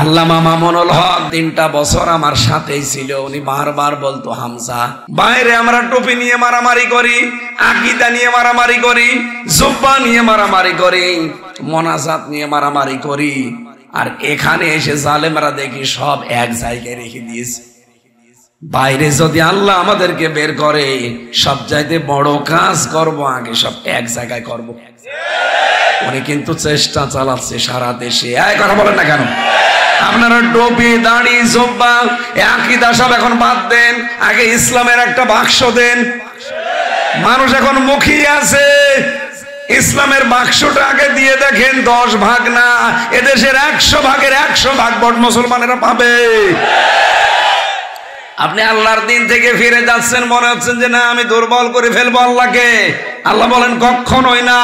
আল্লামা মামুনুল হক 3টা বছর আমার সাথেই ছিল। উনি বারবার বলতো, হামজা, বাইরে আমরা টুপি নিয়ে মারামারি করি, আকীদা নিয়ে মারামারি করি, জুব্বা নিয়ে মারামারি করি, মোনাজাত নিয়ে মারামারি করি, আর এখানে এসে জালেমরা দেখি সব এক জায়গায় রেখে দিয়েছে। বাইরে যদি আল্লাহ আমাদেরকে বের করে, সব চাইতে বড় কাজ করব, আগে সব এক জায়গায় করব। উনি কিন্তু চেষ্টা চালাচ্ছে সারা দেশে। এই কথা বলেন না কেন? আপনারা টুপি, দাড়ি, জুব্বা, আকীদা সব এখন বাদ দেন, আগে ইসলামের একটা বাক্স দেন। মানুষ এখন মুখিয়ে আছে, ইসলামের বাক্সটা আগে দিয়ে দেখেন। 10 ভাগ না, এদেশের 100 ভাগের 100 ভাগ বড় মুসলমানেরা পাবে। আপনি আল্লাহর দিন থেকে ফিরে যাচ্ছেন, মনে হচ্ছেন যে না আমি দুর্বল করে ফেলবো আল্লাহকে। আল্লাহ বলেন কখনোই না,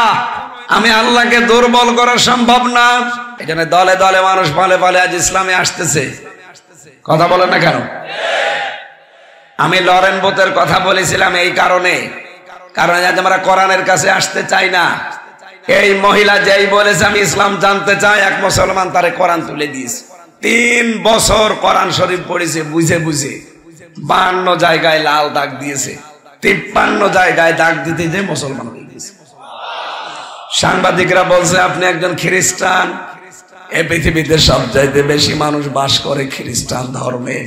আমি আল্লাহকে দুর্বল করা সম্ভব না। এখানে দলে দলে মানুষ পালে পালে আজ ইসলামে আসতেছে। কথা বলেন না কেন? আমি লরেন বোথের কথা বলেছিলাম এই কারণে, কারণ আজ আমরা কোরআনের কাছে আসতে চাই না। এই মহিলা যেই বলেছে আমি ইসলাম জানতে চাই, এক মুসলমান তারে কোরআন তুলে দিয়েছে। 3 বছর কোরআন শরীফ পড়েছে বুঝে বুঝে, 52 জায়গায় লাল দাগ দিয়েছে, 53 জায়গায় দাগ দিতে যে মুসলমান হয়ে গেছে। সাংবাদিকরা বলছে আপনি একজন খ্রিস্টান, এই পৃথিবীতে সবচাইতে বেশি মানুষ বাস করে খ্রিস্টান ধর্মে,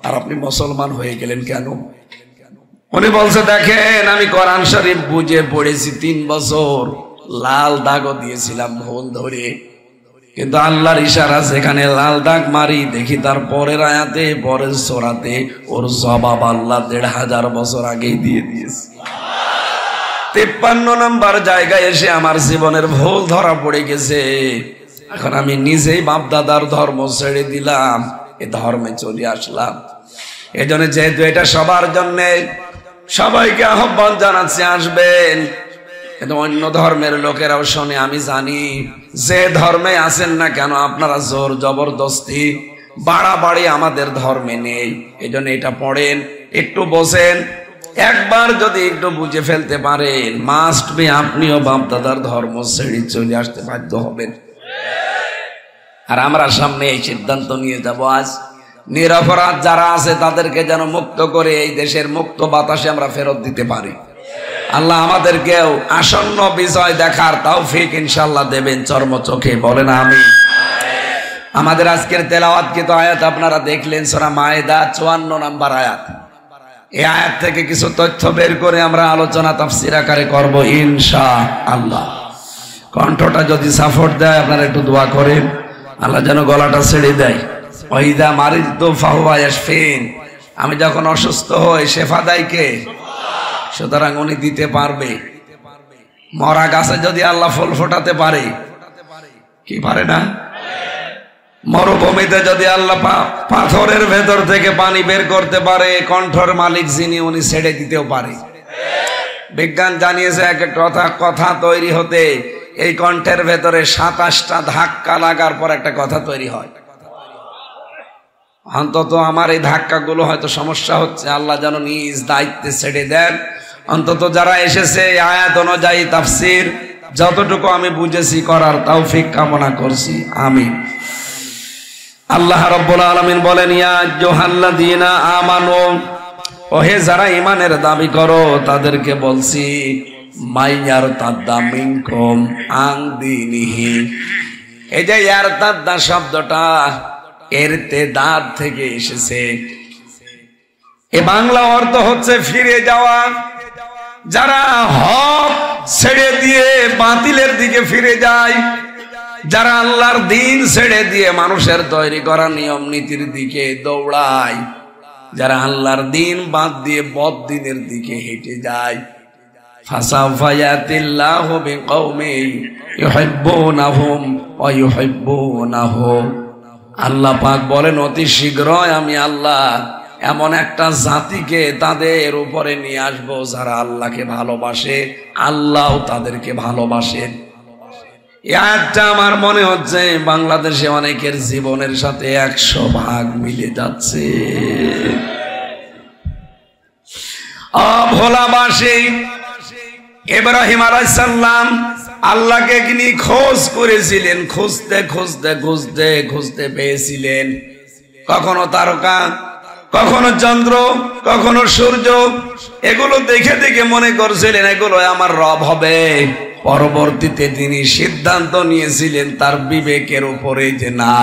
আর আপনি মুসলমান হয়ে গেলেন কেন? উনি বলছে দেখেন আমি কোরআন শরীফ বুঝে পড়েছি, 3 বছর লাল দাগও দিয়েছিলাম ভুল ধরে, কিন্তু আল্লাহর ইশারা যেখানে লাল দাগ মারি দেখি তার পরের আয়াতে পরের সূরাতে ওর জবাব আল্লাহ 1500 বছর আগেই দিয়ে দিয়েছে। 53 নম্বর জায়গায় এসে আমার জীবনের ভুল ধরা পড়ে গেছে। এখন আমি নিজেই বাপ দাদার ধর্ম ছেড়ে দিলাম, এ ধর্মে চলে আসলাম। এজন্য যেহেতু এটা সবার জন্য, সবাইকে আহ্বান জানাচ্ছি আসবেন। কিন্তু অন্য ধর্মের লোকেরাও শোনে, আমি জানি যে ধর্মে আছেন না কেন আপনারা জোর জবরদস্তি বাড়াবাড়ি আমাদের ধর্মে নেই। এই জন্য এটা পড়েন, একটু বসেন, একবার যদি একটু বুঝে ফেলতে পারেন, মাস্ট বি আপনিও বাপ দাদার ধর্ম ছেড়ে চলে আসতে বাধ্য হবেন। আর আমরা সামনে এই সিদ্ধান্ত নিয়ে যাব, আজ নিরপরাধ যারা আছে তাদেরকে যেন মুক্ত করে এই দেশের মুক্ত বাতাসে আমরা ফেরত দিতে পারি। আল্লাহ আমাদেরকেও আসন্ন বিজয় দেখার তৌফিক ইনশাআল্লাহ দেবেন চর্ম চোখে, বলেন আমিন। আমাদের আজকের তেলাওয়াতকৃত আয়াত আপনারা দেখলেন, সূরা মায়েদা 54 নম্বর আয়াত। এই আয়াত থেকে কিছু তথ্য বের করে আমরা আলোচনা তাফসীর আকারে করব ইনশাআল্লাহ। কণ্ঠটা যদি সাপোর্ট দেয় আপনারা একটু দোয়া করেন, আল্লাহ যেন গলাটা ছেড়ে দেয়। ওয়াইদা মারিদতু ফাহুয়া ইয়াশফিন, আমি যখন অসুস্থ হই শেফা দেয় কে? সুতরাং উনি দিতে পারবে। মরা গাছে যদি আল্লাহ ফুল ফোটাতে পারে, কি পারে না? মরুভূমিতে যদি আল্লাহ পাথরের ভেতর থেকে পানি বের করতে পারে, কণ্ঠর মালিক যিনি উনি ছেড়ে দিতেও পারে। বিজ্ঞান জানিয়েছে এক একটা কথা তৈরি হতে এই কণ্ঠের ভেতরে 27টা ধাক্কা লাগার পর একটা কথা তৈরি হয়। অন্তত আমার এই ধাক্কাগুলো হয়তো সমস্যা হচ্ছে, আল্লাহ যেন নিজ দায়িত্বে ছেড়ে দেন। অন্তত যারা এসেছে আয়াত অনুযায়ী তাফসীর যতটুকু আমি বুঝেছি করার তৌফিক কামনা করছি, আমিন। আল্লাহ রাব্বুল আলামিন বলেন, ইয়া আইয়ুহাল্লাযীনা আমানু, ওহে যারা ঈমানের দাবি করো তাদেরকে বলছি, মাইয়ারতাদ্দা মিনকুম আন দীনিহি। এই যে ইয়ারতাদ্দা শব্দটা ইরতিদাদ থেকে এসেছে। এ বাংলা অর্থ হচ্ছে ফিরে যাওয়া। যারা হক ছেড়ে দিয়ে বাতিলের দিকে ফিরে যায়, যারা আল্লাহর দিন ছেড়ে দিয়ে মানুষের তৈরি করা নিয়ম নীতির দিকে দৌড়ায়, যারা আল্লাহর দিন বাদ দিয়ে বদ্দিনের দিকে হেঁটে যায়, ফাসাউফা ইয়াতিল্লাহু বিকওমিন ইউহিব্বুনাহুম ওয়া ইউহিব্বুনাহু। আল্লাহ পাক বলেন অতি শীঘ্রই আমি আল্লাহ এমন একটা জাতিকে তাদের উপরে নিয়ে আসবো যারা আল্লাহকে ভালোবাসে, আল্লাহও তাদেরকে ভালোবাসেন। এই আয়াতটা আমার মনে হচ্ছে বাংলাদেশে অনেকের জীবনের সাথে 100 ভাগ মিলে যাচ্ছে। ভোলাবাসী ইব্রাহিম আলাইহিস সালাম আল্লাহকে তিনি খোঁজ করেছিলেন, খুঁজতে খুঁজতে খুঁজতে খুঁজতে পেয়েছিলেন। কখনো তারকা, কখনো চন্দ্র, কখনো সূর্য, এগুলো দেখে দেখে মনে করছিলেন এগুলো আমার রব হবে। পরবর্তীতে তিনি সিদ্ধান্ত নিয়েছিলেন তার বিবেকের উপরে যে না,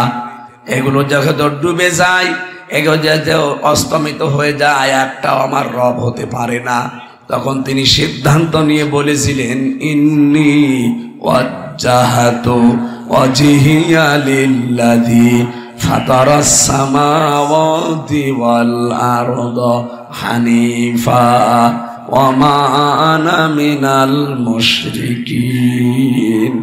এগুলো যখন ডুবে যায়, এগুলো যাতে অস্তমিত হয়ে যায়, একটাও আমার রব হতে পারে না। তখন তিনি সিদ্ধান্ত নিয়ে বলেছিলেন ইন্নী ওয়াজ্জাহাতু ওয়াজহিয়া লিল্লাযী ফাতারাস সামাওয়াতি ওয়াল আরদা হানিফা ওয়া মা আনা মিনাল মুশরিকিন।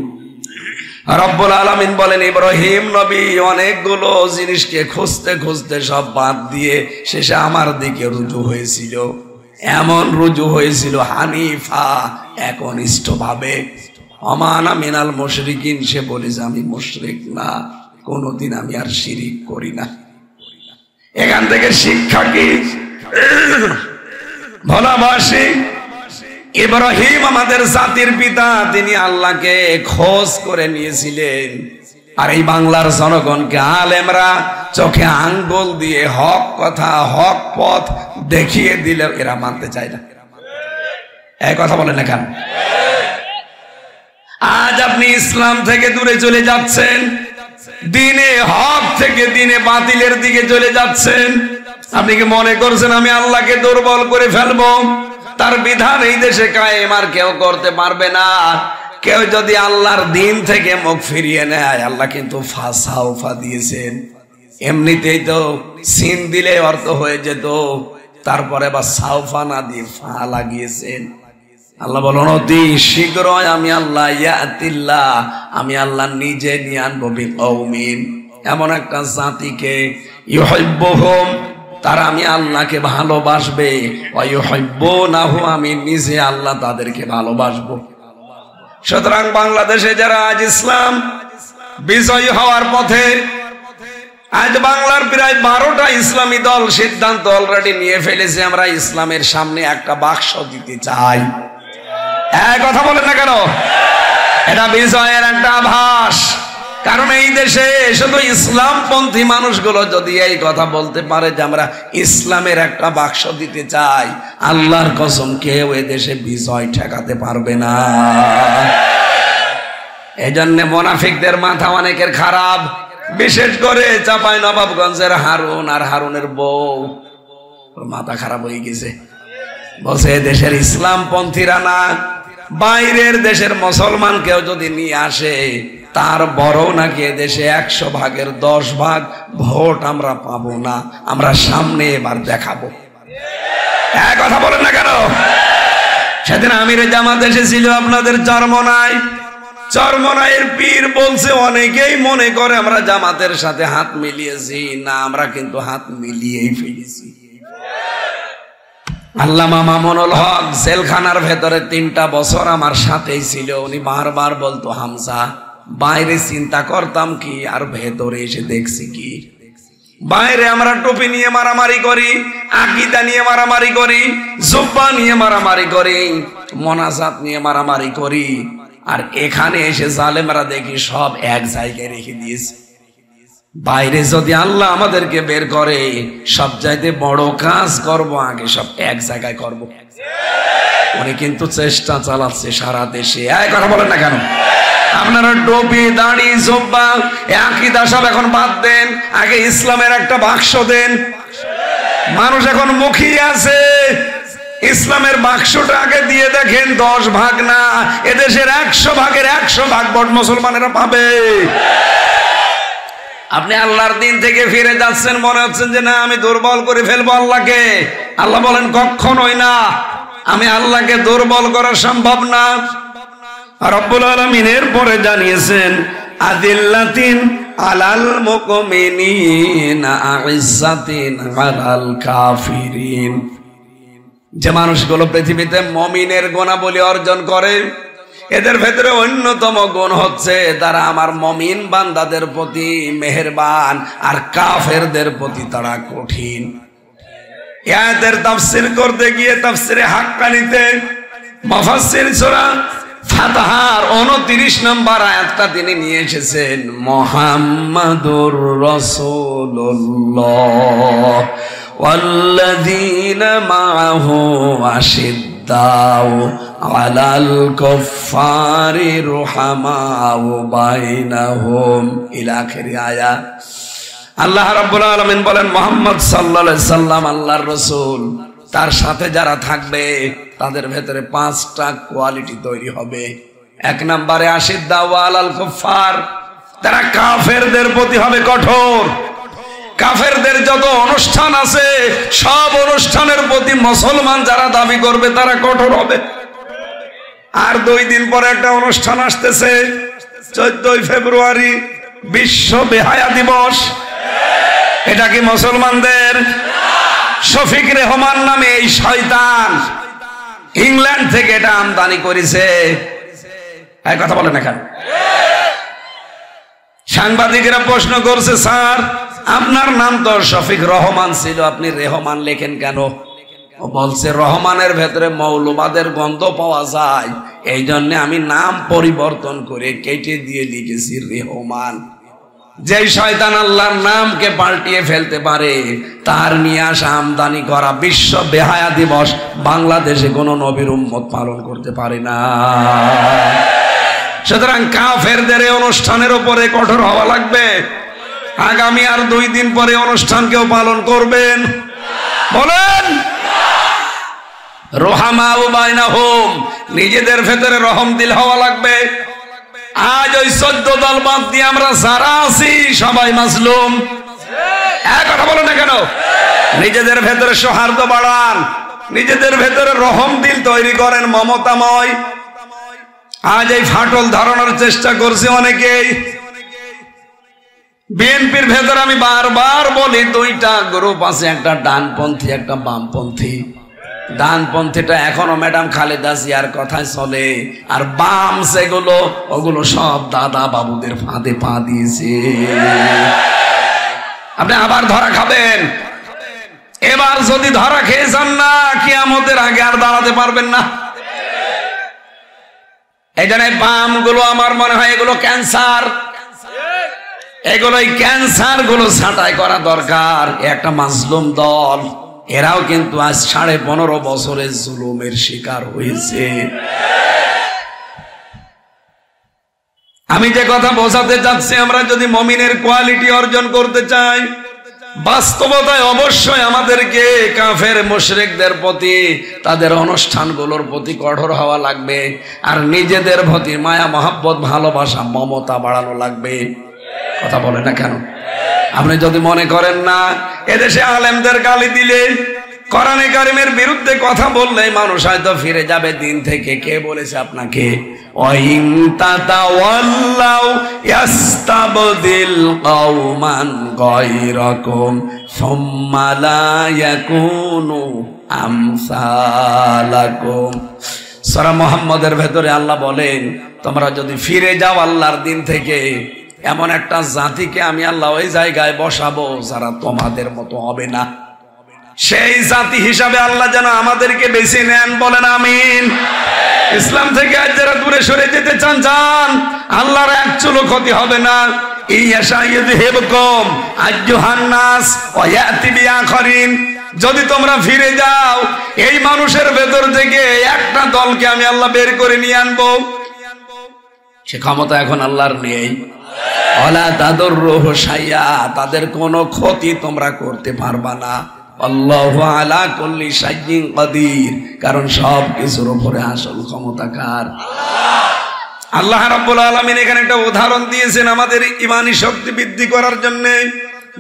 রব্বুল আলামিন বলেন ইব্রাহিম নবী অনেকগুলো জিনিসকে খুঁজতে খুঁজতে সব বাদ দিয়ে শেষে আমার দিকে রুজু হয়েছিল। এমন রুজু হয়েছিল হানিফা, একনিষ্ঠ ভাবে। অমানা মিনাল মুশরিকিন, সে বলেছে আমি মুশরিক না, কোনদিন আমি আর শিরিক করি না। এখান থেকে শিক্ষা কি? ভালোবাসি ইব্রাহিম আমাদের জাতির পিতা, তিনি আল্লাহকে খোঁজ করে নিয়েছিলেন। আর এই বাংলার জনগণকে আলেমরা চোখে আঙ্গুল দিয়ে হক কথা, হক পথ দেখিয়ে দিলে এরা মানতে চায় না। এই কথা বলেন না কেন? আজ আপনি ইসলাম থেকে দূরে চলে যাচ্ছেন, দিনে হক থেকে দিনে বাতিলের দিকে চলে যাচ্ছেন। আপনি কি মনে করছেন আমি আল্লাহকে দুর্বল করে ফেলবো? তার বিধান এই দেশে কায়েম আর কেউ করতে পারবে না। কেউ যদি আল্লাহর দিন থেকে মুখ ফিরিয়ে নেয়, আল্লাহ কিন্তু ফাসাউফা দিয়েছেন। এমনিতেই তো সিন দিলে অর্থ হয়ে যেত, তারপরে বা সাউফা না দিয়ে ফা লাগিয়েছেন। আল্লাহ বলেন অতি শীঘ্রই আমি আল্লাহ ইয়াতিল্লাহ, আমি আল্লাহ নিজে নিয়ে আনবো বিকওমিন, এমন একটা জাতিকে ইউহিব্বুহুম, তারা আমি আল্লাহকে ভালোবাসবে, ওয়া ইউহিব্বুনাহু, আমি নিজে আল্লাহ তাদেরকে ভালোবাসবো। সুতরাং বাংলাদেশে যারা আজ ইসলাম বিজয়ী হওয়ার পথে, আজ বাংলার প্রায় 12টা ইসলামী দল সিদ্ধান্ত অলরেডি নিয়ে ফেলেছে আমরা ইসলামের সামনে একটা বাক্স দিতে চাই। এক কথা বলেন না কেন? এটা বিজয়ের একটা আভাস। কারণ এই দেশে শুধু ইসলামপন্থী মানুষগুলো যদি এই কথা বলতে পারে যে আমরা ইসলামের একটা বাক্স দিতে চাই, আল্লাহর কসম কেউ এ দেশে বিজয় ঠেকাতে পারবে না। এই জন্য মুনাফিকদের মাথা অনেকের খারাপ, বিশেষ করে চাঁপাইনবাবগঞ্জের হারুন আর হারুনের বউ, মাথা খারাপ হয়ে গেছে। বলছে দেশের ইসলামপন্থীরা না, বাইরের দেশের মুসলমান কেউ যদি নিয়ে আসে, তার বড় নাকি দেশে 100 ভাগের 10 ভাগ ভোট আমরা পাবো না, আমরা সামনে এবার দেখাবো। এক কথা বলেন না কেন? সেদিন আমিরে জামাত এসেছিল আপনাদের চরমনায়। চরমনায়ের পীর বলছে অনেকেই মনে করে আমরা জামাতের সাথে হাত মিলিয়েছি, না আমরা কিন্তু হাত মিলিয়েই ফেলেছি। আল্লামা মামুনুল হক জেলখানার ভেতরে 3টা বছর আমার সাথেই ছিল। উনি বারবার বলতো হামজা, বাইরে চিন্তা করতাম কি আর ভেতরে এসে দেখছি কি। বাইরে আমরা টুপি নিয়ে মারামারি করি, আকীদা নিয়ে মারামারি করি, জুব্বা নিয়ে মারামারি করি, মোনাজাত নিয়ে মারামারি করি, আর এখানে এসে জালেমরা দেখি সব এক জায়গায় রেখে দিয়েছে। বাইরে যদি আল্লাহ আমাদেরকে বের করে, সব চাইতে বড় কাজ করব, আগে সব এক জায়গায় করব। উনি কিন্তু চেষ্টা চালাচ্ছে সারা দেশে। এই কথা বলেন না কেন? আপনারা টুপি, দাড়ি, জুব্বা, আকীদা সব এখন বাদ দেন, আগে ইসলামের একটা বাক্স দেন। মানুষ এখন মুখিয়ে আছে, ইসলামের বাক্সটা আগে দিয়ে দেখেন। 10 ভাগ না, এদেশের 100 ভাগের 100 ভাগ ভোট মুসলমানেরা পাবে। আপনি আল্লাহর দিন থেকে ফিরে যাচ্ছেন, মনে হচ্ছেন যে না আমি দুর্বল করে ফেলবো আল্লাহকে। আল্লাহ বলেন কখনোই না, আমি আল্লাহকে দুর্বল করা সম্ভব না। রব্বুল আলামিন এরপরে জানিয়েছেন আদিল্লাতিন আলাল মুমিনিনা আইজ্জাতিন আলাল কাফিরিন, যে মানুষগুলো পৃথিবীতে মুমিনের গুণাবলী অর্জন করে, এদের ভেতরে অন্যতম গুণ হচ্ছে তারা আমার মুমিন বান্দাদের প্রতি মেহেরবান, আর কাফেরদের প্রতি তারা কঠিন। আয়াতের তাফসীর করতে গিয়ে তাফসীরে হাক্কানিতে মুফাসসির সূরা ফাতিহার 29 নম্বর আয়াতটা তিনি নিয়ে এসেছেন, মুহাম্মাদুর রাসূলুল্লাহ ওয়াল্লাযীনা মাআহু আশিদ্দাউ আলাল কুফফারি রুহামাউ বাইনাহুম ইলা আখিরি আয়াত। আল্লাহ রাব্বুল আলামিন বলেন, মুহাম্মদ সাল্লাল্লাহু আলাইহি সাল্লাম আল্লাহর রাসূল, তার সাথে যারা থাকবে তাদের ভেতরে 5টা কোয়ালিটি তৈরি হবে। 1 নম্বরে আশিদ্দাউ আলাল কুফফার, তারা কাফেরদের প্রতি হবে কঠোর। কাফেরদের যত অনুষ্ঠান আছে সব অনুষ্ঠানের প্রতি মুসলমান যারা দাবি করবে তারা কঠোর হবে। আর 2 দিন পরে একটা অনুষ্ঠান আসতেছে, 14 ফেব্রুয়ারি বিশ্ব বেহায়া দিবস। এটা কি মুসলমানদের? শফিক রেহমান নামে এই শয়তান ইংল্যান্ড থেকে এটা আমদানি করেছে। এই কথা বলেন এখানে। সাংবাদিকেরা প্রশ্ন করছে, স্যার আপনার নাম তো শফিক রহমান ছিল, আপনি রেহমান লেখেন কেন? ও বলছে, রহমানের ভেতরে মৌলবাদের গন্ধ পাওয়া যায়, এই জন্য আমি নাম পরিবর্তন করে কেটে দিয়ে লিখেছি রেহমান। যেই শয়তান আল্লাহর নামকে পাল্টিয়ে ফেলতে পারে তার নিয়ে আসা আমদানি করা বিশ্ব বেহায়া দিবস বাংলাদেশে কোন নবীর উম্মত পালন করতে পারে না। সুতরাং কাফেরদের এই অনুষ্ঠানের উপরে কঠোর হওয়া লাগবে। আগামী আর 2 দিন পরে অনুষ্ঠান কেউ পালন করবেন? বলেন। রুহামাউ বাইনাহুম, নিজেদের ভেতরে রহম দিল হওয়া লাগবে। আজ ওই 14 দল বাদ দিয়ে আমরা যারা আছি সবাই মাজলুম। এক কথা বলো না কেন? নিজেদের ভেতরে সৌহার্দ্য বাড়ান, নিজেদের ভেতরে রহম দিল তৈরি করেন, মমতাময়। আজ এই ফাটল ধরানোর চেষ্টা করছে অনেকেই। বিএনপির ভেতরে আমি বারবার বলি 2টা গ্রুপ আছে, একটা ডানপন্থী একটা বামপন্থী। ডানপন্থীটা এখনো ম্যাডাম খালেদা জিয়ার কথায় চলে, আর বাম যেগুলো ওগুলো সব দাদা বাবুদের ফাঁদে পা দিয়েছে। আপনি আবার ধরা খাবেন। এবার যদি ধরা খেয়ে যান না, কিয়ামতের আগে আর দাঁড়াতে পারবেন না। এই জন্য বাম গুলো আমার মনে হয় এগুলো ক্যান্সার, এগুলোই ক্যান্সার গুলো ছাঁটাই করা দরকার। একটা মাজলুম দল, এরাও কিন্তু আজ 15.5 বছরের জুলুমের শিকার হয়েছে। আমি যে কথা বোঝাতে চাচ্ছি, আমরা যদি মুমিনের কোয়ালিটি অর্জন করতে চাই, বাস্তবতায় অবশ্যই আমাদেরকে কাফের মুশরিকদের প্রতি, তাদের অনুষ্ঠানগুলোর প্রতি কঠোর হওয়া লাগবে। আর নিজেদের প্রতি মায়া মহব্বত ভালোবাসা মমতা বাড়ানো লাগবে। কথা বলে না কেন? আপনি যদি মনে করেন না এদেশে আলেমদের গালি দিলে, কোরআনে কারিমের বিরুদ্ধে কথা বললে মানুষ হয়তো ফিরে যাবে দিন থেকে, কে বলেছে আপনাকে? ওয়াইন তাতাওয়াল্লাউ ইয়াস্তাবদিল কওমান গায়রাকুম সুম্মা লা ইয়াকুনু আমসালাকুম। সূরা মুহাম্মদের ভেতরে আল্লাহ বলেন, তোমরা যদি ফিরে যাও আল্লাহর দিন থেকে, এমন একটা জাতিকে আমি আল্লাহ ওই জায়গায় বসাবো যারা তোমাদের মতো হবে না। সেই জাতি হিসাবে আল্লাহ যেন আমাদেরকে বেছে নেন। বলেন আমিন। ইসলাম থেকে আজ যারা দূরে সরে যেতে চান, যান, আল্লাহর এক চুলো ক্ষতি হবে না। যদি তোমরা ফিরে যাও, এই মানুষের ভেতর থেকে একটা দলকে আমি আল্লাহ বের করে নিয়ে আনবো। সে ক্ষমতা এখন আল্লাহর নেই। ওয়ালা তাদুররুহু শাইআ, তাদের কোনো ক্ষতি তোমরা করতে পারবা না। আল্লাহু আলা কুল্লি শাইইন কাদির, কারণ সব কিছুর উপরে আসল ক্ষমতা কার? আল্লাহ রাব্বুল আলামিন এখানে একটা উদাহরণ দিয়েছেন আমাদের ঈমানি শক্তি বৃদ্ধি করার জন্য।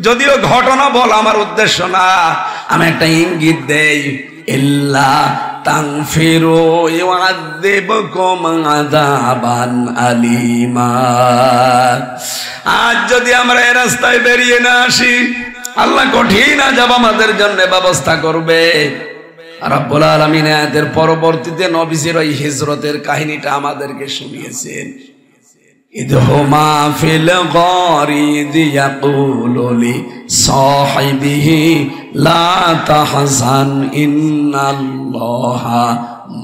যদিও ঘটনা বলা আমার উদ্দেশ্য না, আমি একটা ইঙ্গিত দেই। ইল্লা তাগফিরু ইউআযযিবকুম আযাবান আলীমা। আজ যদি আমরা এই রাস্তায় বেরিয়ে না আসি, আল্লাহ কঠিন আযাব আমাদের জন্য ব্যবস্থা করবে। রাব্বুল আলামিন আয়াতের পরবর্তীতে নবীজির ওই হিজরতের কাহিনীটা আমাদেরকে শুনিয়েছেন। ইদহুমা ফিল গারি ইয়াকুলু লি সাহিবিহি লা তাহজান ইন্নাল্লাহা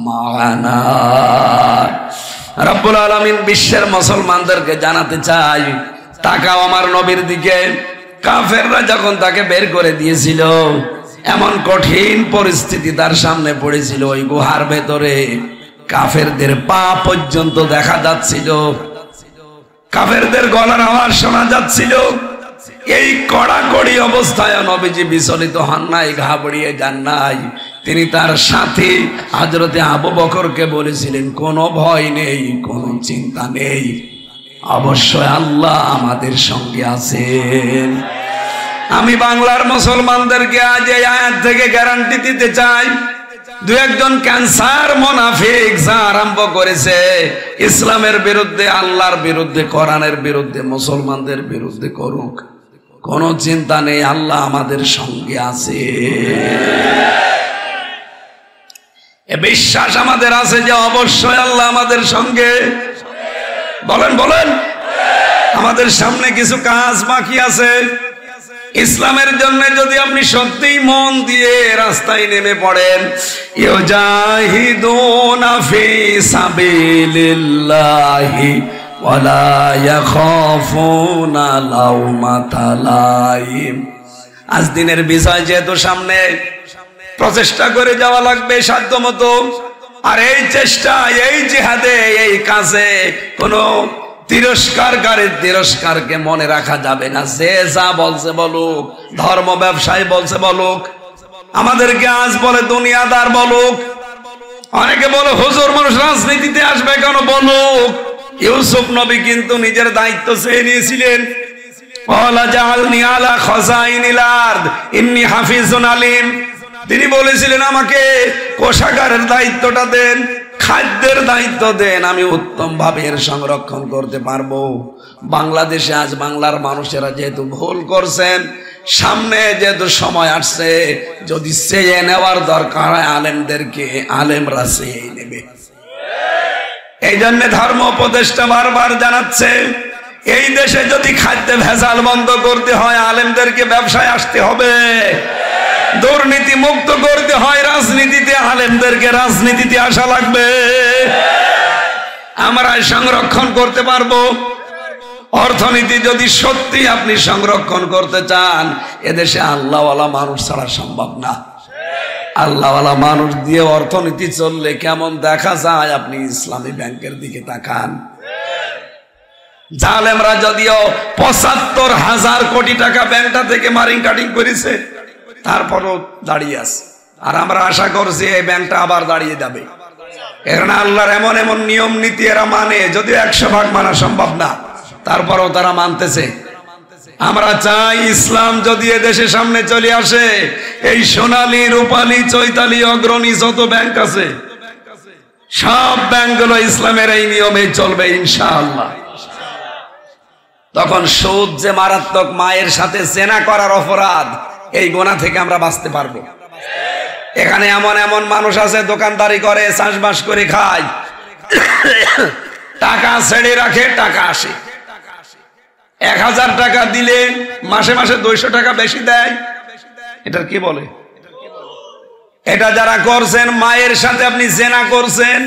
মা'ানা। রব্বুল আলামিন বিশ্বের মুসলমানদেরকে জানাতে চাই, তাকাও আমার নবীর দিকে। কাফেররা যখন তাকে বের করে দিয়েছিল, এমন কঠিন পরিস্থিতি তার সামনে পড়েছিল, ওই গুহার ভেতরে কাফেরদের পা পর্যন্ত দেখা যাচ্ছিল, কাফেরদের গলার আওয়াজ শোনা যাচ্ছিল। এই কড়াকড়ি অবস্থায় নবীজি বিচলিত হন নাই, ঘাবড়িয়ে যান নাই। তিনি তার সাথী হযরতে আবু বকরকে বলেছিলেন, কোনো ভয় নেই, কোনো চিন্তা নেই, অবশ্যই আল্লাহ আমাদের সঙ্গে আছেন। আমি বাংলার মুসলমানদেরকে আজ এই আয়াত থেকে গ্যারান্টি দিতে চাই, দু একজন ক্যান্সার মুনাফিক যা আরম্ভ করেছে ইসলামের বিরুদ্ধে, আল্লাহর বিরুদ্ধে, কোরআনের বিরুদ্ধে, মুসলমানদের বিরুদ্ধে করুক, কোনো চিন্তা নেই, আল্লাহ আমাদের সঙ্গে আছে। এ বিশ্বাস আমাদের আছে যে অবশ্যই আল্লাহ আমাদের সঙ্গে। বলেন বলেন, আমাদের সামনে কিছু কাজ বাকি আছে। ইসলামের জন্য যদি আপনি সত্যিই মন দিয়ে রাস্তায় নেমে পড়েন, ইউজাহিদুনা ফি সাবিলিল্লাহি ওয়ালা ইয়াখাফুনা লাউমাতা লাইম। আজ দিনের বিজয় যেহেতু সামনে, প্রচেষ্টা করে যাওয়া লাগবে সাধ্যমতো। আর এই চেষ্টা, এই জিহাদে, এই কাজে কোনো তিরস্কারকে মনে রাখা যাবে না। যে যা বলছে বলুক, ধর্ম ব্যবসায়ী বলছে বলুক, আমাদেরকে আজ বলে দুনিয়াদার বলুক, অনেকে বলে হুজুর মানুষ রাজনীতিতে আসবে কেন বলুক। ইউসুফ নবী কিন্তু নিজের দায়িত্ব চেয়ে নিয়েছিলেন, ওয়ালা জাআলনি আলা খাযাইনিল আরদ ইন্নী হাফিজুন আলিম। তিনি বলেছিলেন, আমাকে কোষাগারের দায়িত্বটা দেন, খাদ্যের দায়িত্ব দেন, আমি উত্তম ভাবে এর সংরক্ষণ করতে পারবো। বাংলাদেশে আজ বাংলার মানুষেরা যেহেতু ভুল করছেন, সামনে যেহেতু সময় আসছে, যদি চেয়ে নেওয়ার দরকার হয় আলেমদেরকে, আলেমরা চেয়ে নেবে। এই জন্য ধর্ম উপদেষ্টা বারবার জানাচ্ছে, এই দেশে যদি খাদ্যে ভেজাল বন্ধ করতে হয় আলেমদেরকে ব্যবসায় আসতে হবে, দুর্নীতি মুক্ত করতে হয় রাজনীতিতে, আলেমদেরকে রাজনীতিতে আসা লাগবে। আমরা সংরক্ষণ করতে পারবো। অর্থনীতি যদি সত্যি আপনি সংরক্ষণ করতে চান, এদেশে আল্লাহওয়ালা মানুষ ছাড়া সম্ভব না। আল্লাহওয়ালা মানুষ দিয়ে অর্থনীতি চললে কেমন দেখা যায়, আপনি ইসলামী ব্যাংকের দিকে তাকান। জালেমরা যদিও ৭৫,০০০ কোটি টাকা ব্যাংকটা থেকে মারিং কাটিং করেছে, তারপরও দাঁড়িয়ে আছে। আর আমরা আশা করছি এই ব্যাংকটা আবার দাঁড়িয়ে যাবে। এখানে আল্লাহর এমন এমন নিয়ম নীতি এরা মানে, যদিও ১০০ ভাগ মানা সম্ভব না, তারপরও তারা মানতেছে। আমরা চাই ইসলাম যদি এদেশের সামনে চলে আসে, এই সোনালী, রূপালী, চৈতালি, অগ্রণী যত ব্যাংক আছে, সব ব্যাংকগুলো ইসলামের এই নিয়মে চলবে ইনশাআল্লাহ। তখন সুদ যে মারাত্মক, মায়ের সাথে জেনা করার অপরাধ, এই গোনা থেকে আমরা বাঁচতে পারবো। এখানে এমন এমন মানুষ আছে দোকানদারি করে, চাষবাস করে খায়, টাকা ছেড়ে রাখে, টাকা আসে। ১,০০০ টাকা দিলে মাসে মাসে ২০০ টাকা বেশি দেয়। এটার কি বলে? এটা যারা করছেন, মায়ের সাথে আপনি জেনা করছেন।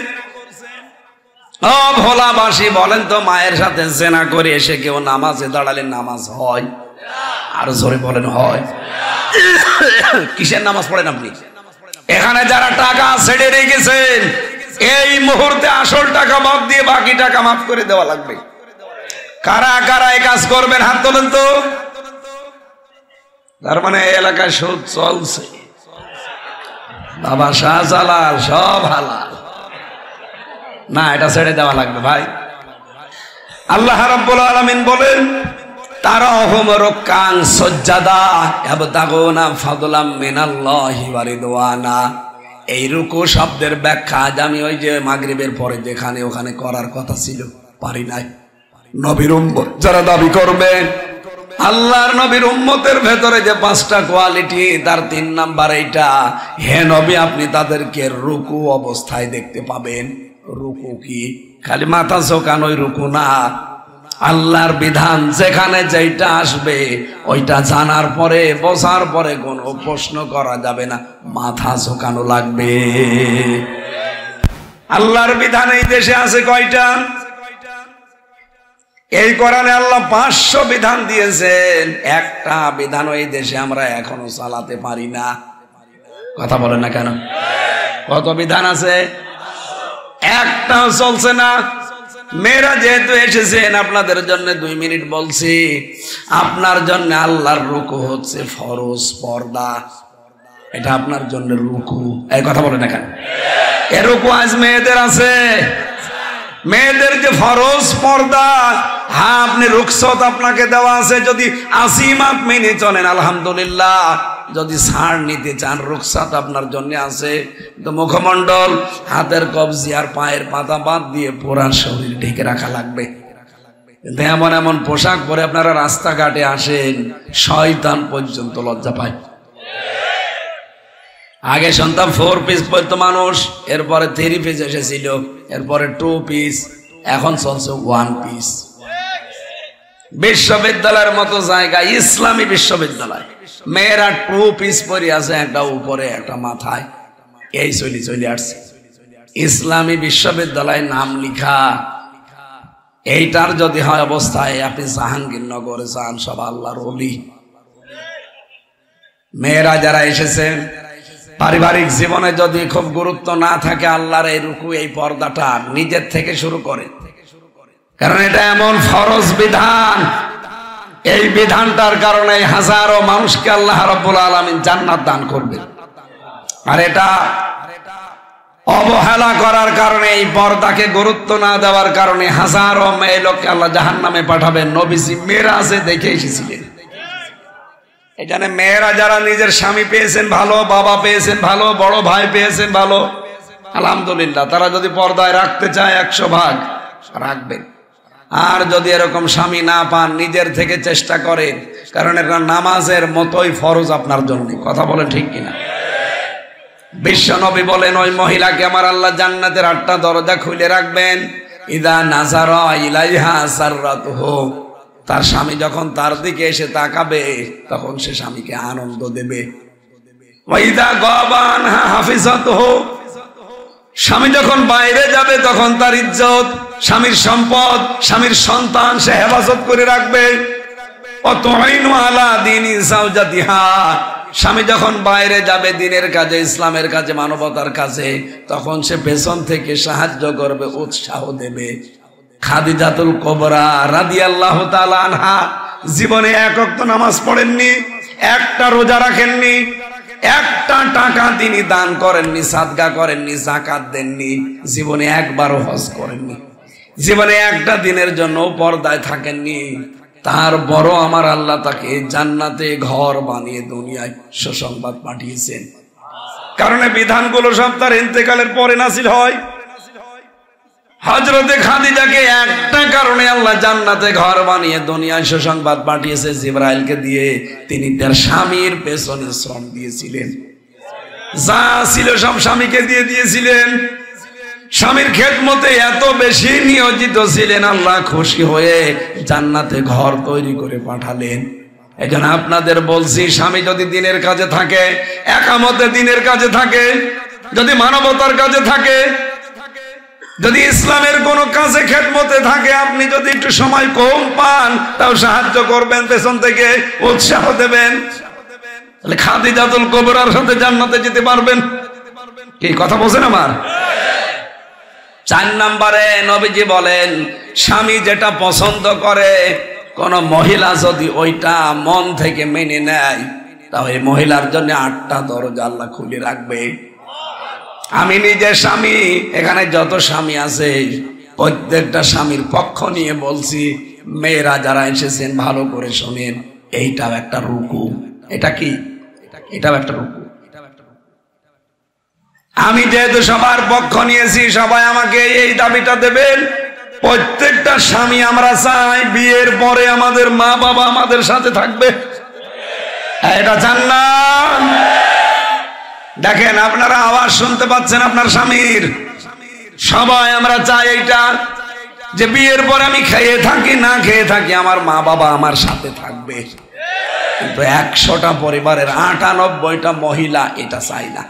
ও ভোলাবাসী, বলেন তো, মায়ের সাথে জেনা করে এসে কেউ নামাজে দাঁড়ালে নামাজ হয়? আর জোরে বলেন, হয়? কিসের নামাজ পড়েন আপনি? এখানে যারা টাকা ছেড়ে রেখেছেন, এই মুহূর্তে আসল টাকা বাদ দিয়ে বাকি টাকা মাফ করে দেওয়া লাগবে। কারা কারা এই কাজ করবেন হাত তোলেন তো। তার মানে এই এলাকায় সুদ চলছে, বাবা শাহজালাল সব হালাল না, এটা ছেড়ে দেওয়া লাগবে ভাই। আল্লাহ রাব্বুল আলামিন বলেন, তারাহুম রুকআন সুজদা ইয়াবতাগুনা ফাদলাম মিনাল্লাহি ওয়া রিদওয়ানা। এই রুকু শব্দের ব্যাখ্যা আজ আমি ওই যে মাগরিবের পরে যেখানে ওখানে করার কথা ছিল, পারি নাই। নবীর উম্মত যারা দাবি করবে, আল্লাহর নবীর উম্মতের ভেতরে যে 5টা কোয়ালিটি, তার 3 নাম্বার এইটা, হে নবী আপনি তাদেরকে রুকু অবস্থায় দেখতে পাবেন। রুকু কি খালি মাথা ঝোঁকানোই রুকু না, আল্লাহর বিধান যেখানে যেটা আসবে ওইটা জানার পরে, বোঝার পরে কোনো প্রশ্ন করা যাবে না, মাথা ঝোঁকানো লাগবে। আল্লাহর বিধান এই দেশে আছে কয়টা? এই কোরআনে আল্লাহ 500 বিধান দিয়েছেন, একটা বিধান এই দেশে আমরা এখনো চালাতে পারি না। কথা বলেন না কেন? কত বিধান আছে, একটাও চলছে না। মেয়েরা যেহেতু এসেছেন, আপনাদের জন্য 2 মিনিট বলছি। আপনার জন্য আল্লাহর রুকু হচ্ছে ফরজ পর্দা, এটা আপনার জন্য রুকু। এই কথা বলেন না কেন? এ রুকু আজ মেয়েদের আছে। মেয়েদের যে ফরজ পর্দা, হ্যাঁ আপনি রুকসত আপনাকে দেওয়া আছে, যদি আসিমাত মেনে চলেন আলহামদুলিল্লাহ। যদি ছাড় নিতে চান রুকসাত আপনার জন্য আছে। তো মুখমণ্ডল, হাতের কবজি আর পায়ের পাতা বাদ দিয়ে পুরা শরীর ঢেকে রাখা লাগবে। কিন্তু এমন এমন পোশাক পরে আপনারা রাস্তাঘাটে আসেন, শয়তান পর্যন্ত লজ্জা পায়। আগে শুনতাম 4 পিস পরতো মানুষ, এরপরে 3 পিস এসেছিল, এরপরে 2 পিস, এখন চলছে 1 পিস। বিশ্ববিদ্যালয়ের মতো জায়গায়, ইসলামী বিশ্ববিদ্যালয়, মেয়েরা 2 পিস পরে আছে, একটা উপরে একটা মাথায়। এই চলে আসছে ইসলামী বিশ্ববিদ্যালয় নাম লিখা। এইটার যদি হয় অবস্থায়, আপনি জাহাঙ্গীরনগরে যান, সব আল্লাহর ওলি। মেয়েরা যারা এসেছেন, পারিবারিক জীবনে যদি খুব গুরুত্ব না থাকে, আল্লাহর এই রুকু এই পর্দাটা নিজের থেকে শুরু করে, কারণ এটা এমন ফরজ বিধান। এই বিধানটার কারণে হাজারো মানুষকে আল্লাহ রাব্বুল আলামিন জান্নাত দান করবে। আর এটা অবহেলা করার কারণে, এই পর্দাকে গুরুত্ব না দেওয়ার কারণে হাজারো মেয়ে লোককে আল্লাহ জাহান্নামে পাঠাবেন। নবীজি মেরাজে দেখে এসেছিলেন। এখানে মেয়েরা যারা নিজের স্বামী পেয়েছেন ভালো, বাবা পেয়েছেন ভালো, বড় ভাই পেয়েছেন ভালো, আলহামদুলিল্লাহ, তারা যদি পর্দায় রাখতে চায় 100 ভাগ রাখবেন। আর যদি এরকম স্বামী না পান, নিজের থেকে চেষ্টা করেন, কারণ এটা নামাজের মতোই ফরজ আপনার জন্য। কথা বলেন ঠিক কিনা? বিশ্ব নবী বলেন, ওই মহিলাকে আমার আল্লাহ জান্নাতের 8টা দরজা খুলে রাখবেন। ইদা নাজারা ইলাইহা সাররাতুহু, তার স্বামী যখন তার দিকে এসে তাকাবে, তখন সে স্বামীকে আনন্দ দেবে। ওয়াইদা গাবান হাফিজাতুহু, স্বামী যখন বাইরে যাবে, তখন তার ইজ্জত, স্বামীর সম্পদ, স্বামীর সন্তান সে হেফাজত করে রাখবে। অতুইনু আলা দীনি যাওজাতিহা, স্বামী যখন বাইরে যাবে দিনের কাজে, ইসলামের কাজে, মানবতার কাজে, তখন সে পেছন থেকে সাহায্য করবে, উৎসাহ দেবে। খাদিজাতুল কুবরা রাদিয়াল্লাহু তাআলা আনহা জীবনে 1 ওয়াক্ত নামাজ পড়েননি, একটা রোজা রাখেননি, একটা টাকা তিনি দান করেননি, সাদকা করেননি, যাকাত দেননি, জীবনে একবারও হজ করেননি, জীবনে একটা দিনের জন্য পর্দায় থাকেননি। তারপরও আমার আল্লাহ তাকে জান্নাতে ঘর বানিয়ে দুনিয়ায় সুসংবাদ পাঠিয়েছেন। কারণ বিধানগুলো সব তার ইন্তেকালের পরে নাযিল হয়। হযরতে খাদিজাকে একটা কারণে আল্লাহ জান্নাতে ঘর বানিয়ে দুনিয়ায় সুসংবাদ পাঠিয়েছে, জিবরাইলকে দিয়ে। তিনি তার স্বামীর পেছনে শ্রম দিয়েছিলেন, যা ছিল সব স্বামীকে দিয়ে দিয়েছিলেন। স্বামীর খেদমতে এত বেশি নিয়োজিত ছিলেন, আল্লাহ খুশি হয়ে জান্নাতে ঘর তৈরি করে পাঠালেন। এজন্য আপনাদের বলছি, স্বামী যদি দিনের কাজে থাকে, একামতে দিনের কাজে থাকে, যদি মানবতার কাজে থাকে, যদি ইসলামের কোন কাজে খেদমতে থাকে, আপনি যদি একটু সময় কম পান, তাও সাহায্য করবেন, পেছন থেকে উৎসাহ দেবেন, তাহলে খাদিজাতুল কুবরার সাথে জান্নাতে যেতে পারবেন। কি কথা বলছেন আমার? 4 নম্বরে নবীজি বলেন, স্বামী যেটা পছন্দ করে, কোন মহিলা যদি ওইটা মন থেকে মেনে নেয়, তাহলে এই মহিলার জন্য 8টা দরজা আল্লাহ খুলে রাখবে। আমি নিজে স্বামী, এখানে যত স্বামী আছে প্রত্যেকটা স্বামীর পক্ষ নিয়ে বলছি, মেয়েরা যারা এসেছেন ভালো করে শোনেন, এইটাও একটা রুকু। এটা কি? এটাও একটা রুকু। আমি যেহেতু সবার পক্ষ নিয়েছি, সবাই আমাকে এই দাবিটা দেবেন। প্রত্যেকটা স্বামী আমরা চাই বিয়ের পরে আমাদের মা বাবা আমাদের সাথে থাকবে। এটা চান না? দেখেন, আপনারা আওয়াজ শুনতে পাচ্ছেন আপনার স্বামীর। সবাই আমরা চাই এইটা, যে বিয়ের পর আমি খেয়ে থাকি না খেয়ে থাকি, আমার মা বাবা আমার সাথে থাকবে। কিন্তু 100টা পরিবারের 98টা মহিলা এটা চাই না।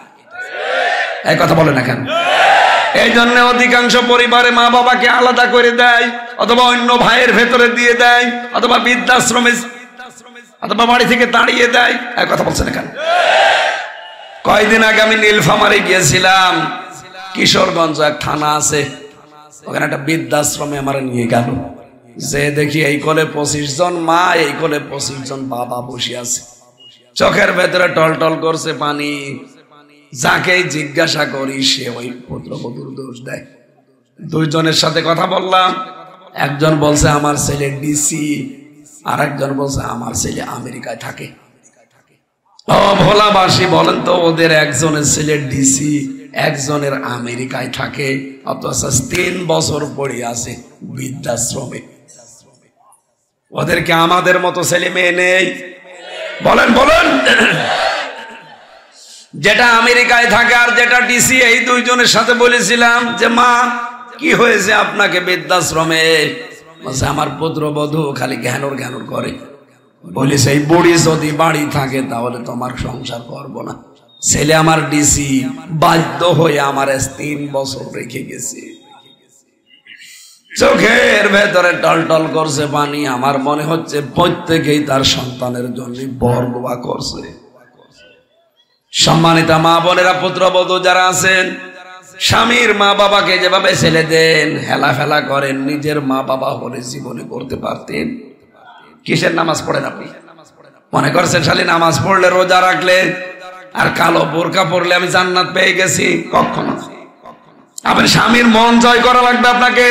এই কথা বলে না কেন? এই জন্য অধিকাংশ পরিবারে মা বাবাকে আলাদা করে দেয়, অথবা অন্য ভাইয়ের ভেতরে দিয়ে দেয়, অথবা বৃদ্ধাশ্রমে, অথবা বাড়ি থেকে তাড়িয়ে দেয়। এক কথা বলছেন এখানে। কয়দিন আগে আমি নীলফামারে গিয়েছিলাম, কিশোরগঞ্জ এক থানা আছে, ওখানে একটা বৃদ্ধাশ্রমে আমার নিয়ে গেল। যে দেখি এই কোলে 25 জন মা, এই কোলে 25 জন বাবা বসে আছে, চোখের ভেতরে টলটল করছে পানি। যাকেই জিজ্ঞাসা করি সে ওই পুত্রবধূর দোষ দেয়। দুইজনের সাথে কথা বললাম, একজন বলছে আমার ছেলে ডিসি, আর একজন বলছে আমার ছেলে আমেরিকায় থাকে। ও ভোলাবাসী, বলেন তো, ওদের একজনের ছেলে ডিসি, একজনের আমেরিকায় থাকে, অথচ 3 বছর পড়ে আছে বৃদ্ধাশ্রমে। ওদেরকে আমাদের মতো ছেলে মেয়ে নেই? বলেন বলেন। যেটা আমেরিকায় থাকে আর যেটা ডিসি, এই দুইজনের সাথে বলেছিলাম যে মা কি হয়েছে আপনাকে বৃদ্ধাশ্রমে? বলছে আমার পুত্রবধূ খালি জ্ঞানর জ্ঞানর করে। বলিস এই বুড়ি যদি বাড়ি থাকে তাহলে তোমার সংসার করবো না। ছেলে আমার ডিসি, বাধ্য হয়ে আমার 3 বছর রেখে গেছে। চোখের ভেতরে টলটল করছে পানি। আমার মনে হচ্ছে প্রত্যেকেই তার সন্তানের জন্য বরদোয়া করছে। সম্মানিতা মা বোনেরা, পুত্রবধূ যারা আছেন, স্বামীর মা বাবাকে যেভাবে ছেলে দেন, হেলা ফেলা করেন, নিজের মা বাবা হলে জীবনে করতে পারতেন। কিসের নামাজ পড়েন আপনি? মনে করছেন খালি নামাজ পড়লে, রোজা রাখলে আর কালো বোরকা পড়লে আমি জান্নাত পেয়ে গেছি? কখনো। আপনার স্বামীর মন জয় করা লাগবে আপনাকে।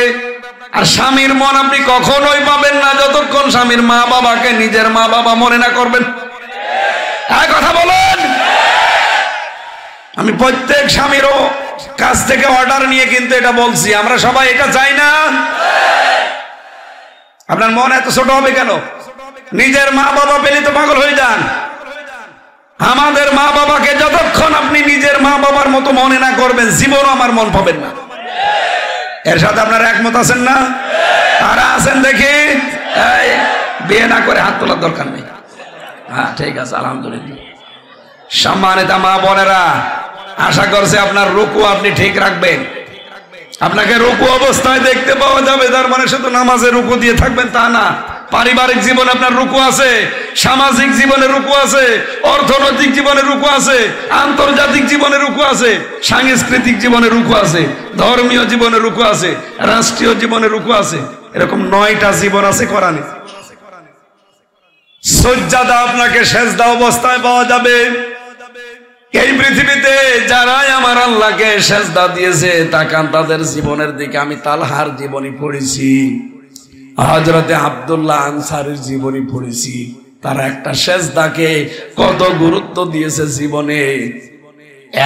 আর স্বামীর মন আপনি কখনোই পাবেন না যতক্ষণ স্বামীর মা বাবাকে নিজের মা বাবা মনে না করবেন। এক কথা বলেন। আমি প্রত্যেক স্বামীরও কাছ থেকে অর্ডার নিয়ে কিন্তু এটা বলছি, আমরা সবাই এটা চাই না। আপনার মন এত ছোট হবে কেন? নিজের মা বাবা পেলে তো পাগল হয়ে যান। আমাদের মা বাবাকে যতক্ষণ আপনি নিজের মা বাবার মতো মনে না করবেন, জীবনও আমার মন পাবেন না। এর সাথে আপনারা একমত আছেন না? তারা আছেন দেখি? বিয়ে না করে হাত তোলার দরকার নেই। হ্যাঁ ঠিক আছে, আলহামদুলিল্লাহ। সম্মানিত মা বোনেরা, আশা করছে আপনার রুকু আপনি ঠিক রাখবেন। আপনাকে রুকু অবস্থায় দেখতে পাওয়া যাবে, তার মানে শুধু নামাজে রুকু দিয়ে থাকবেন তা না। পারিবারিক জীবনে আপনার রুকু আছে, সামাজিক জীবনে রুকু আছে, অর্থনৈতিক জীবনে রুকু আছে, আন্তর্জাতিক জীবনে রুকু আছে, সাংস্কৃতিক জীবনে রুকু আছে, ধর্মীয় জীবনে রুকু আছে, রাষ্ট্রীয় জীবনে রুকু আছে। এরকম 9টা জীবন আছে কোরআনে। সজ্জাদা আপনাকে সেজদা অবস্থায় পাওয়া যাবে। এই পৃথিবীতে যারাই আমার আল্লাহকে সেজদা দিয়েছে, তাকান তাদের জীবনের দিকে। আমি তালহার জীবনী পড়েছি, হযরতে আব্দুল্লাহ আনসারীর জীবনী পড়েছি। তারা একটা সেজদাকে কত গুরুত্ব দিয়েছে জীবনে।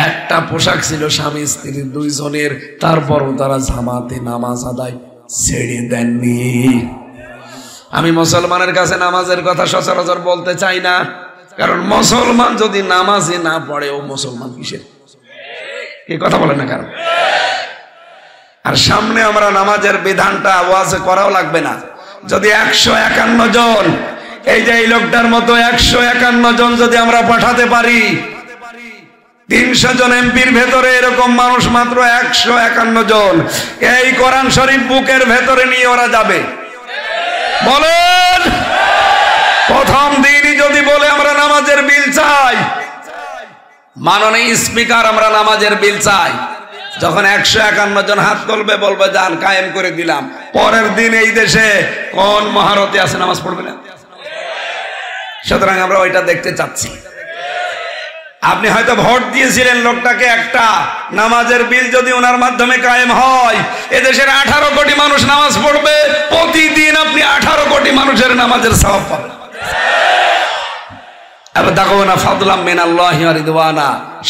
একটা পোশাক ছিল স্বামী স্ত্রী দুইজনের, তারপরও তারা জামাতে নামাজ আদায় ছেড়ে দেননি। আমি মুসলমানের কাছে নামাজের কথা সচরাচর বলতে চাই না, কারণ মুসলমান যদি নামাজে না পড়ে, ও মুসলমান কিসের? এই কথা বলেন না কারণ। আর সামনে আমরা নামাজের বিধানটা ওয়াজে করাও লাগবে না। যদি 151 জন, এই যে এই লোকটার মতো 151 জন যদি আমরা পাঠাতে পারি, 300 জন এমপির ভেতরে এরকম মানুষ মাত্র 151 জন, এই কোরআন শরীফ বুকের ভেতরে নিয়ে ওরা যাবে। বলেন, প্রথম দিনই যদি বলে আমরা নামাজের বিল চাই, মাননীয় স্পিকার আমরা নামাজের বিল চাই, যখন 151 জন হাত তুলবে বলবে যান কায়েম করে দিলাম, পরের দিন এই দেশে কোন মহারথী আছে নামাজ পড়বে না? সুতরাং আমরা ওইটা দেখতে চাচ্ছি। আপনি হয়তো ভোট দিয়েছিলেন লোকটাকে, একটা নামাজের বিল যদি ওনার মাধ্যমে কায়েম হয়, এদেশের 18 কোটি মানুষ নামাজ পড়বে, প্রতিদিন আপনি 18 কোটি মানুষের নামাজের সওয়াব পাবেন।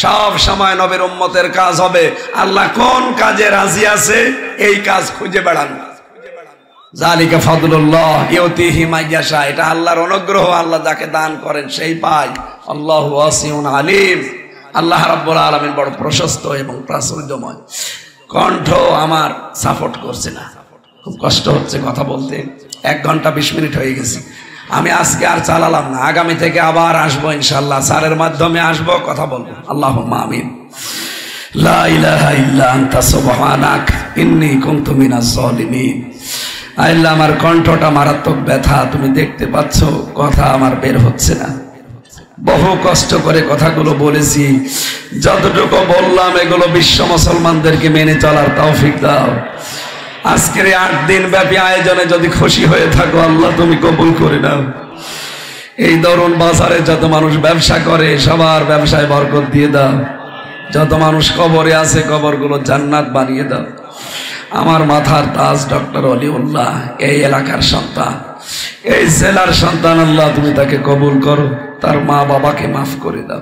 সব সময় নবীর উম্মতের কাজ হবে আল্লাহ কোন কাজে রাজি আছে এই কাজ খুঁজে বেড়ান। যালিকা ফাদলুল্লাহ ইউতিহি মাইয়াশা, এটা আল্লাহর অনুগ্রহ, আল্লাহ যাকে দান করেন সেই পায়। আল্লাহু ওয়াসিউন আলিম। আল্লাহ রাব্বুল আলামিন বড় প্রশস্ত এবং প্রাচুর্যময়। কণ্ঠ আমার সাপোর্ট করছে না, খুব কষ্ট হচ্ছে কথা বলতে। 1 ঘন্টা 20 মিনিট হয়ে গেছে। আমি আজকে আর চালালাম না, আগামী থেকে আবার আসবো ইনশাআল্লাহ, স্যারের মাধ্যমে আসবো, কথা বলবো। আল্লাহুম্মা আমিন। লা ইলাহা ইল্লা আনতা সুবহানাক ইন্নী কুনতু মিনাজ জালিমিন। আল্লাহ, আমার কণ্ঠটা মারাত্মক ব্যথা, তুমি দেখতে পাচ্ছ, কথা আমার বের হচ্ছে না। বহু কষ্ট করে কথাগুলো বলেছি, যতটুকু বললাম এগুলো বিশ্ব মুসলমানদেরকে মেনে চলার তৌফিক দাও। আজকের 8 দিন ব্যাপী আয়োজনে যদি খুশি হয়ে থাকো আল্লাহ তুমি কবুল করে নাও। এই দরুন বাজারে যত মানুষ ব্যবসা করে সবার ব্যবসায় বরকত দিয়ে দাও। যত মানুষ কবরে আছে কবরগুলো জান্নাত বানিয়ে দাও। আমার মাথার তাজ ডক্টর অলিউল্লাহ এই এলাকার সন্তান, এই জেলার সন্তান, আল্লাহ তুমি তাকে কবুল করো, তার মা বাবাকে মাফ করে দাও।